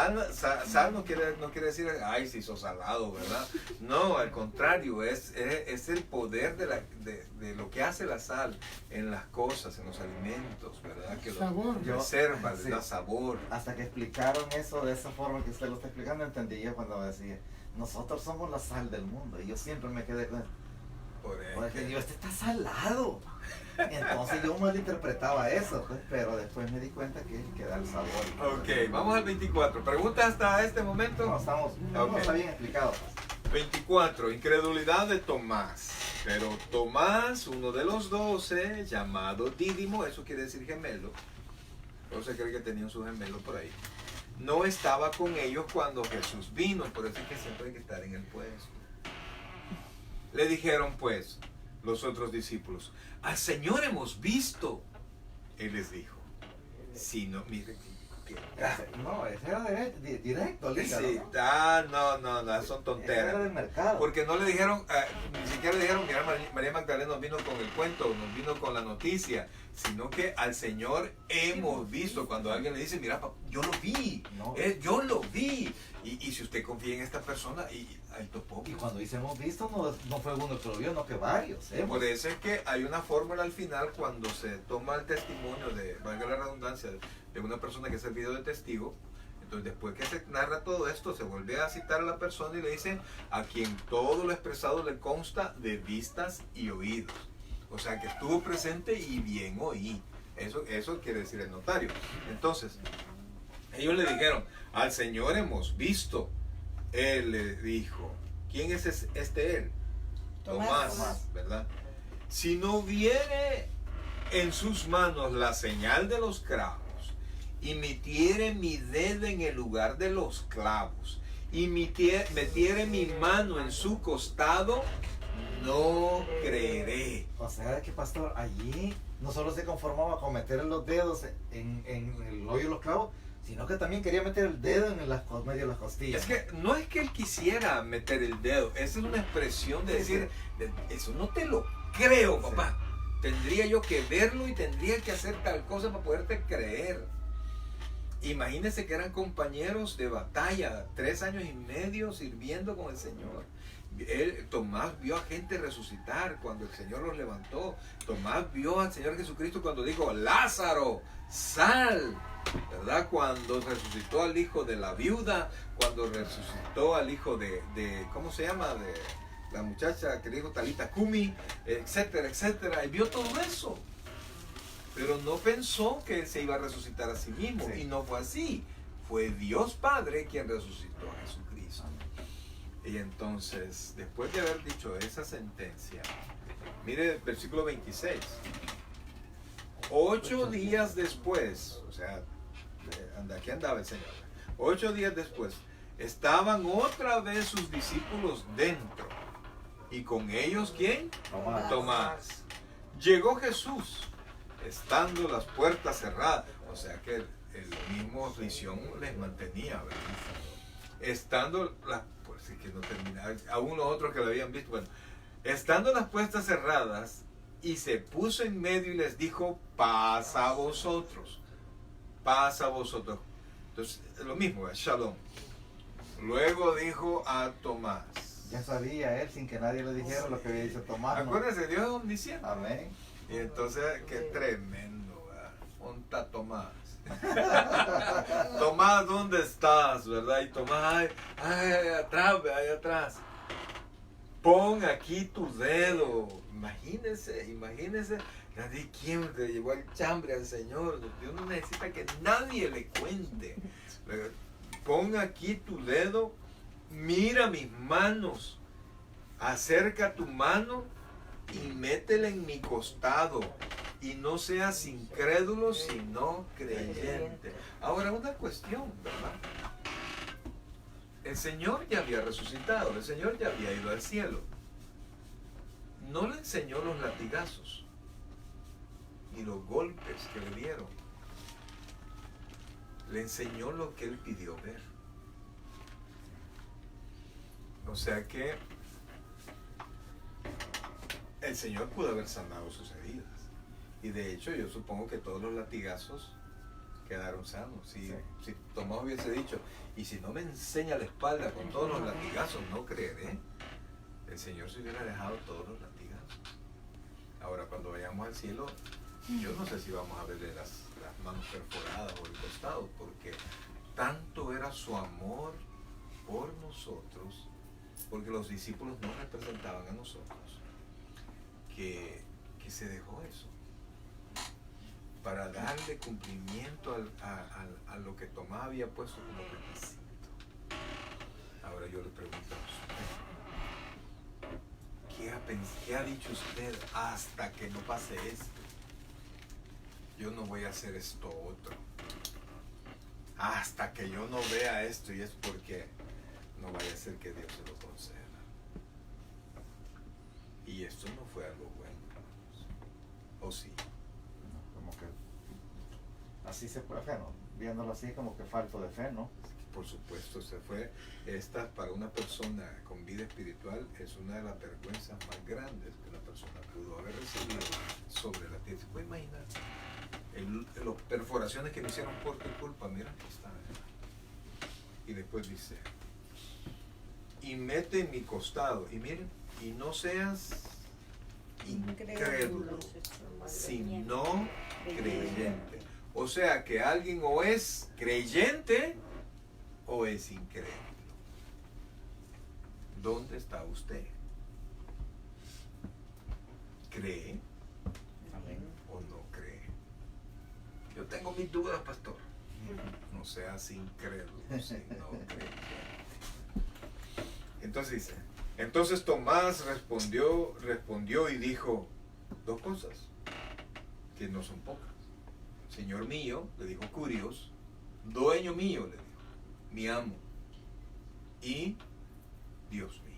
no quiere decir, ay, si sos salado, ¿verdad? No, al contrario, es el poder de lo que hace la sal en las cosas, en los alimentos, ¿verdad? Que Sabor. lo reserva, Sí. le da sabor. Hasta que explicaron eso de esa forma que usted lo está explicando, entendí yo cuando decía, nosotros somos la sal del mundo. Y yo siempre me quedé con, porque yo, este está salado. Entonces yo malinterpretaba eso, pues, pero después me di cuenta que da el sabor. Ok, vamos al 24. ¿Preguntas hasta este momento? No, Ok. está bien explicado. 24. Incredulidad de Tomás. Pero Tomás, uno de los 12, llamado Dídimo, eso quiere decir gemelo. No se cree que tenían su gemelo por ahí. no estaba con ellos cuando Jesús vino. Por eso es que siempre hay que estar en el puesto. Le dijeron pues los otros discípulos, al Señor hemos visto. Él les dijo, si no, mire, No, ese era directo, liga, sí, no, son Era tonteras. del mercado. Porque no le dijeron, ni siquiera le dijeron, mira, María Magdalena nos vino con el cuento, nos vino con la noticia, sino que al Señor hemos visto. Cuando alguien le dice, mira, yo lo vi, No. yo lo vi. Y si usted confía en esta persona, y ahí topó. Y cuando dice hemos visto, no fue uno que lo vio, no que varios. Por eso es que hay una fórmula al final cuando se toma el testimonio de, valga la redundancia, de una persona que ha servido de testigo. Entonces después que se narra todo esto, se vuelve a citar a la persona y le dice a quien todo lo expresado le consta de vistas y oídos. O sea que estuvo presente y bien oí. Eso quiere decir el notario. Entonces, ellos le dijeron, al Señor hemos visto. Él le dijo, ¿quién es él? Tomás, ¿verdad? Si no viere en sus manos la señal de los clavos, y metiere mi dedo en el lugar de los clavos, y metiere mi mano en su costado, no creeré. O sea que, pastor, allí no solo se conformaba con meter los dedos en el hoyo de los clavos, sino que también quería meter el dedo en medio de las costillas. Es que no es que él quisiera meter el dedo, esa es una expresión de decir, eso no te lo creo, papá. Tendría yo que verlo y tendría que hacer tal cosa para poderte creer. Imagínense que eran compañeros de batalla, 3 años y medio sirviendo con el Señor. Tomás vio a gente resucitar cuando el Señor los levantó. Tomás vio al Señor Jesucristo cuando dijo, Lázaro, sal, ¿verdad? Cuando resucitó al hijo de la viuda, cuando resucitó al hijo de ¿cómo se llama? De la muchacha que dijo Talita Kumi, etcétera, etcétera. Y vio todo eso. Pero no pensó que él se iba a resucitar a sí mismo. Sí. Y no fue así. Fue Dios Padre quien resucitó a Jesucristo. Y entonces, después de haber dicho esa sentencia, mire el versículo 26. 8 días después, o sea, aquí andaba el Señor. 8 días después, estaban otra vez sus discípulos dentro. Y con ellos, ¿quién? Tomás. Llegó Jesús, estando las puertas cerradas. O sea que el mismo aflicción les mantenía, ¿verdad? Estando las puertas, que no terminaba, aún los otros que lo habían visto, bueno, estando las puertas cerradas, y se puso en medio y les dijo, paz a vosotros. Paz a vosotros. Entonces, lo mismo, Shalom. Luego dijo a Tomás. Ya sabía él, sin que nadie le dijera lo que había dicho Tomás. Acuérdense, Dios es omnisciente. Amén. Y entonces, qué tremendo, ¿verdad? ¿Dónde Tomás? Tomás, ¿dónde estás? ¿Verdad? Y Tomás, ay, atrás, ahí atrás. Pon aquí tu dedo. Imagínense. Nadie quién le llevó el chambre al Señor. Dios no necesita que nadie le cuente. Pon aquí tu dedo. Mira mis manos. Acerca tu mano y métela en mi costado. Y no seas incrédulo, sino creyente. Ahora, una cuestión, ¿verdad? El Señor ya había resucitado, el Señor ya había ido al cielo. No le enseñó los latigazos ni los golpes que le dieron. Le enseñó lo que él pidió ver. O sea que el Señor pudo haber sanado sus heridas. Y de hecho yo supongo que todos los latigazos quedaron sanos. Si Tomás hubiese dicho, y si no me enseña la espalda con todos los latigazos, no creeré, el Señor se hubiera dejado todos los latigazos. Ahora cuando vayamos al cielo, yo no sé si vamos a verle las manos perforadas o el costado, porque tanto era su amor por nosotros, porque los discípulos nos representaban a nosotros, que se dejó eso para darle cumplimiento a lo que Tomás había puesto como requisito. Ahora yo le pregunto a usted, ¿qué ha dicho usted hasta que no pase esto? Yo no voy a hacer esto otro. hasta que yo no vea esto, y es porque no vaya a ser que Dios se lo conceda. Y esto no fue algo bueno, hermanos. ¿O sí? Como que así se puede, ¿no? Viéndolo así como que falto de fe, ¿no? Por supuesto, se fue. Esta, para una persona con vida espiritual, es una de las vergüenzas más grandes que una persona pudo haber recibido sobre la tierra. ¿Se puede imaginar? Las perforaciones que me hicieron por tu culpa, mira, aquí está. Y después dice, y mete en mi costado, y miren, y no seas incrédulo, sino creyente. O sea que alguien o es creyente o es incrédulo. ¿Dónde está usted? ¿Cree o no cree? Yo tengo mis dudas, pastor. No seas incrédulo, sino creyente. Entonces dice, entonces Tomás respondió y dijo dos cosas que no son pocas. Señor mío, le dijo Curios, dueño mío, le dijo, mi amo y Dios mío.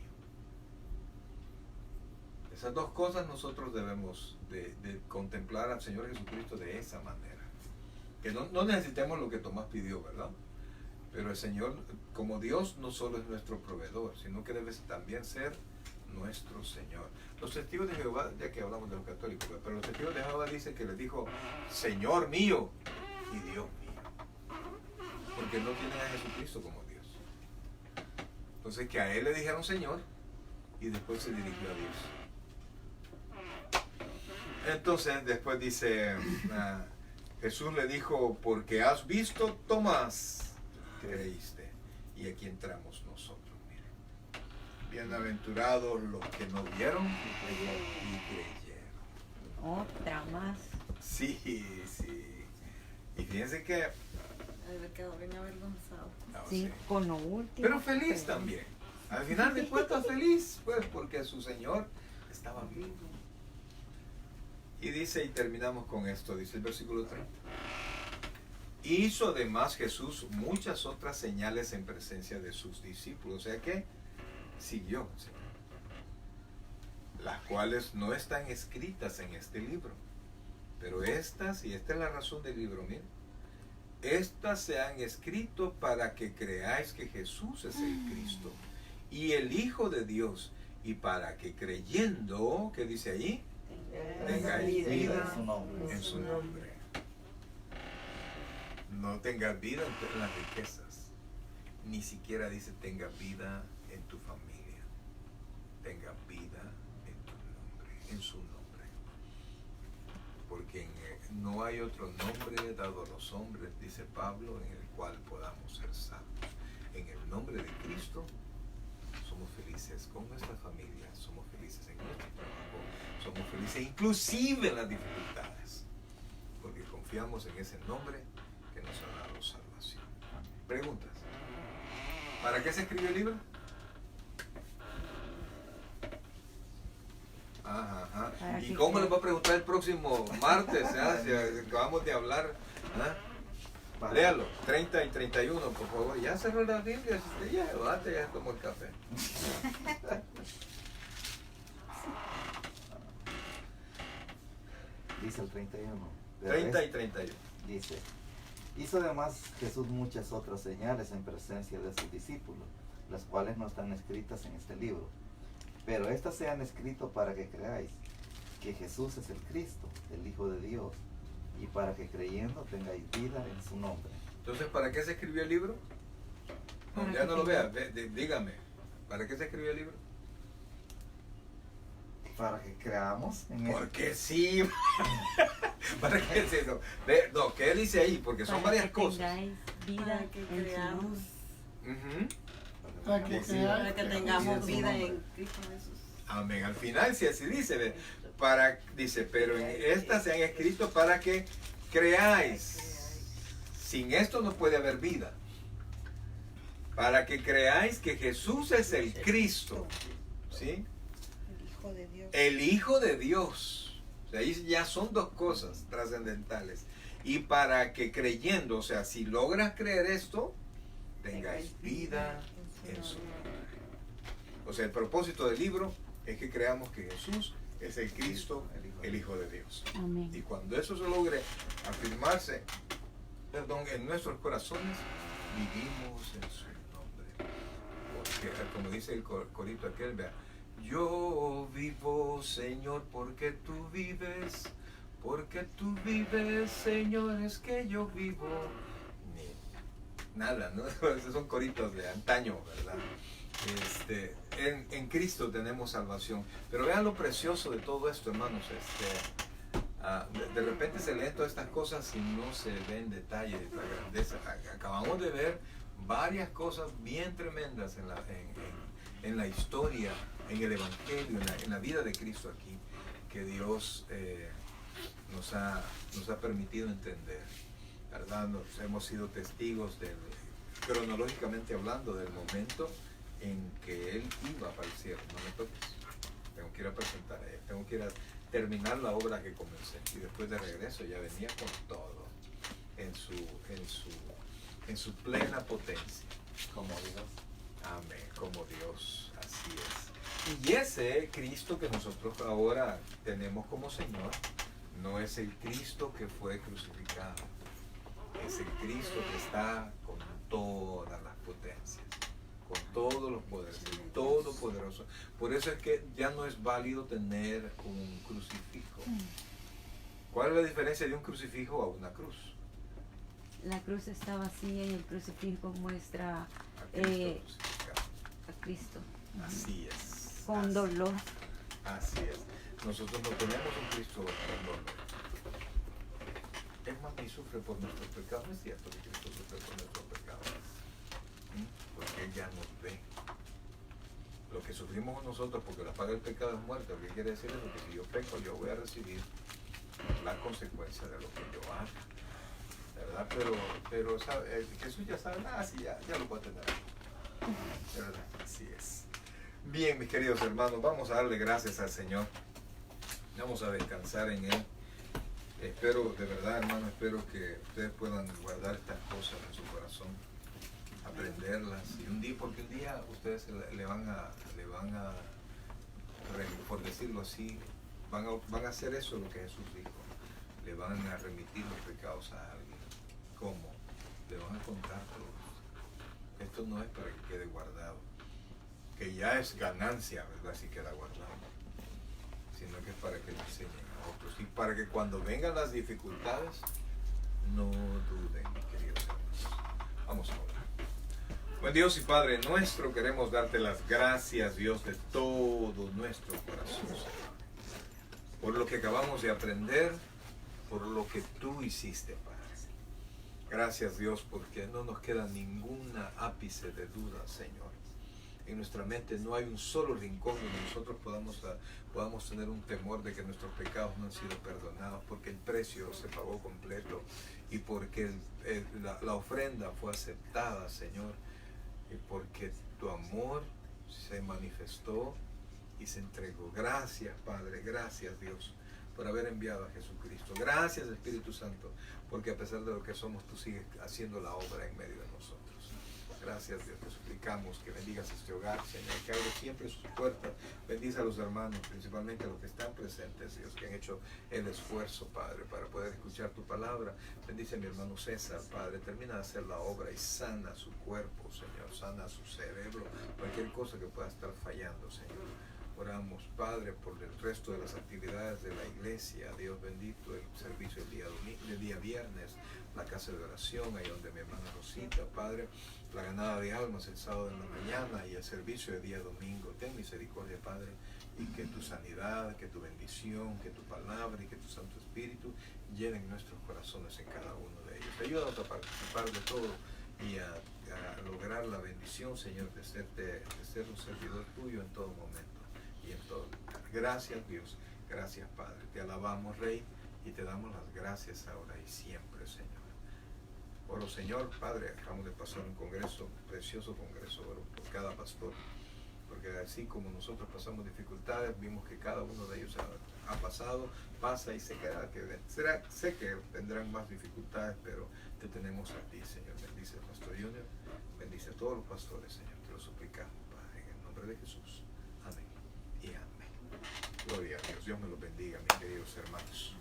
Esas dos cosas nosotros debemos de contemplar al Señor Jesucristo de esa manera. Que no necesitemos lo que Tomás pidió, ¿verdad? Pero el Señor, como Dios, no solo es nuestro proveedor, sino que debe también ser nuestro Señor. Los testigos de Jehová, ya que hablamos de los católicos, pero los testigos de Jehová dicen que les dijo, Señor mío y Dios mío. Porque no tienen a Jesucristo como Dios. Entonces que a Él le dijeron Señor y después se dirigió a Dios. Entonces después dice, Jesús le dijo, porque has visto, Tomás, creíste. Y aquí entramos nosotros, miren. Bienaventurados los que no vieron y creyeron. Otra más. Sí, sí. Y fíjense que... Haber quedado bien avergonzado. no, Sí, sí. con lo último. Pero feliz también. Al final de cuentas feliz, pues, porque su Señor estaba vivo. Y dice, y terminamos con esto, dice el versículo 30. Hizo además Jesús muchas otras señales en presencia de sus discípulos. O sea que siguió, ¿sí? Las cuales no están escritas en este libro. Pero estas, y esta es la razón del libro, miren, estas se han escrito para que creáis que Jesús es el Cristo y el Hijo de Dios, y para que creyendo, ¿qué dice allí? Tengáis vida en su nombre. en su nombre. No tengas vida en las riquezas, ni siquiera dice tenga vida en tu familia, tenga vida en tu nombre, en su nombre, porque no hay otro nombre dado a los hombres, dice Pablo, en el cual podamos ser salvos. En el nombre de Cristo somos felices con nuestra familia, somos felices en nuestro trabajo, somos felices inclusive en las dificultades, porque confiamos en ese nombre que nos ha dado salvación. Preguntas. ¿Para qué se escribió el libro? Ajá. ¿Y cómo les voy a preguntar el próximo martes? Si acabamos de hablar. Vale. Léalo, 30 y 31, por favor. Ya cerró la Biblia, ya se tomó el café. Dice el 31. 30 y 31. Dice, hizo además Jesús muchas otras señales en presencia de sus discípulos, las cuales no están escritas en este libro. Pero estas se han escrito para que creáis que Jesús es el Cristo, el Hijo de Dios, y para que creyendo tengáis vida en su nombre. Entonces, ¿para qué se escribió el libro? No, Para ya que no lo tenga- vea, dígame. ¿Para qué se escribió el libro? Para que creamos en él. Porque sí. ¿Para qué sí? No, ¿qué dice ahí? Porque son Para varias que cosas. tengáis vida Para que en su creamos, nombre. Ujú. Para que Sí, creáis para que Sí, tengamos en su vida nombre. en Cristo Jesús. Amén. Al final, si así dice, ve, dice, pero en estas se han escrito para que creáis. Sin esto no puede haber vida. Para que creáis que Jesús es el Cristo, ¿sí? El Hijo de Dios. El Hijo de Dios. O sea, ahí ya son dos cosas trascendentales. y para que creyendo, o sea, si logras creer esto, tengáis vida en su nombre. O sea, el propósito del libro es que creamos que Jesús es el Cristo, el Hijo de Dios. Amén. Y cuando eso se logre afirmarse, en nuestros corazones, vivimos en su nombre. Porque, como dice el corito aquel, vea, yo vivo, Señor, porque tú vives, Señor, es que yo vivo. Nada, ¿no? Esos son coritos de antaño, ¿verdad? En Cristo tenemos salvación. Pero vean lo precioso de todo esto, hermanos. De repente se leen todas estas cosas y no se ven detalles de la grandeza. Acabamos de ver varias cosas bien tremendas en la historia, en el Evangelio, en la vida de Cristo aquí, que Dios nos ha permitido entender, ¿verdad? Hemos sido testigos, cronológicamente hablando, del momento en que Él iba para el cielo. No me toques, tengo que ir a presentar a Él, tengo que ir a terminar la obra que comencé, y después de regreso ya venía con todo en su plena potencia, Como Dios. amén, como Dios, así es. Y ese Cristo que nosotros ahora tenemos como Señor no es el Cristo que fue crucificado, es el Cristo que está con todas las potencias, con todos los poderes, el Todopoderoso. Por eso es que ya no es válido tener un crucifijo. ¿Cuál es la diferencia de un crucifijo a una cruz? La cruz está vacía y el crucifijo muestra A Cristo crucificado. a Cristo. Así es. Con así, dolor. Así es. Nosotros no tenemos un Cristo con dolor. Es más, ni sufre por nuestros pecados. No es cierto que Cristo sufre por nuestros pecados. Porque Él ya nos ve. Lo que sufrimos nosotros, porque la paga del pecado es muerte. Lo que quiere decir es que si yo peco, yo voy a recibir la consecuencia de lo que yo haga, ¿verdad? Pero ¿sabe? Jesús ya sabe, sí, ya lo puede tener, ¿verdad? Así es. Bien, mis queridos hermanos, vamos a darle gracias al Señor, vamos a descansar en Él. Espero, de verdad, hermano, espero que ustedes puedan guardar estas cosas en su corazón, aprenderlas, y porque un día ustedes le van a, por decirlo así, van a hacer eso lo que Jesús dijo, le van a remitir los pecados a alguien. ¿Cómo? Le van a contar todo. Esto no es para que quede guardado, que ya es ganancia, ¿verdad? Si queda guardado, sino que es para que le enseñen a otros y para que cuando vengan las dificultades no duden, mis queridos hermanos. Vamos a orar. Buen Dios y Padre nuestro, queremos darte las gracias, Dios, de todo nuestro corazón, Señor, por lo que acabamos de aprender, por lo que tú hiciste, Padre. Gracias, Dios, porque no nos queda ninguna ápice de duda, Señor. En nuestra mente no hay un solo rincón donde nosotros podamos tener un temor de que nuestros pecados no han sido perdonados, porque el precio se pagó completo y porque la ofrenda fue aceptada, Señor, y porque tu amor se manifestó y se entregó. Gracias, Padre, gracias, Dios, por haber enviado a Jesucristo. Gracias, Espíritu Santo, porque a pesar de lo que somos, tú sigues haciendo la obra en medio de nosotros. Gracias, Dios, te suplicamos que bendigas este hogar, Señor, que abres siempre sus puertas. Bendice a los hermanos, principalmente a los que están presentes, Dios, que han hecho el esfuerzo, Padre, para poder escuchar tu palabra. Bendice a mi hermano César, Padre, termina de hacer la obra y sana su cuerpo, Señor, sana su cerebro, cualquier cosa que pueda estar fallando, Señor. Oramos, Padre, por el resto de las actividades de la iglesia. Dios bendito, el servicio el día viernes, la casa de oración, ahí donde mi hermana Rosita, Padre, la ganada de almas el sábado en la mañana y el servicio el día domingo. Ten misericordia, Padre, y que tu sanidad, que tu bendición, que tu palabra y que tu Santo Espíritu llenen nuestros corazones en cada uno de ellos. Ayúdanos a participar de todo y a lograr la bendición, Señor, de ser un servidor tuyo en todo momento y en todo lugar. Gracias, Dios. Gracias, Padre. Te alabamos, Rey, y te damos las gracias ahora y siempre, Señor. Oro, Señor, Padre, acabamos de pasar un congreso, un precioso congreso, oro por cada pastor, porque así como nosotros pasamos dificultades, vimos que cada uno de ellos ha pasado, pasa y sé que vendrán más dificultades, pero te tenemos a ti, Señor. Bendice al pastor Junior, bendice a todos los pastores, Señor. Te lo suplicamos, Padre, en el nombre de Jesús. Amén y amén. Gloria a Dios. Dios me los bendiga, mis queridos hermanos.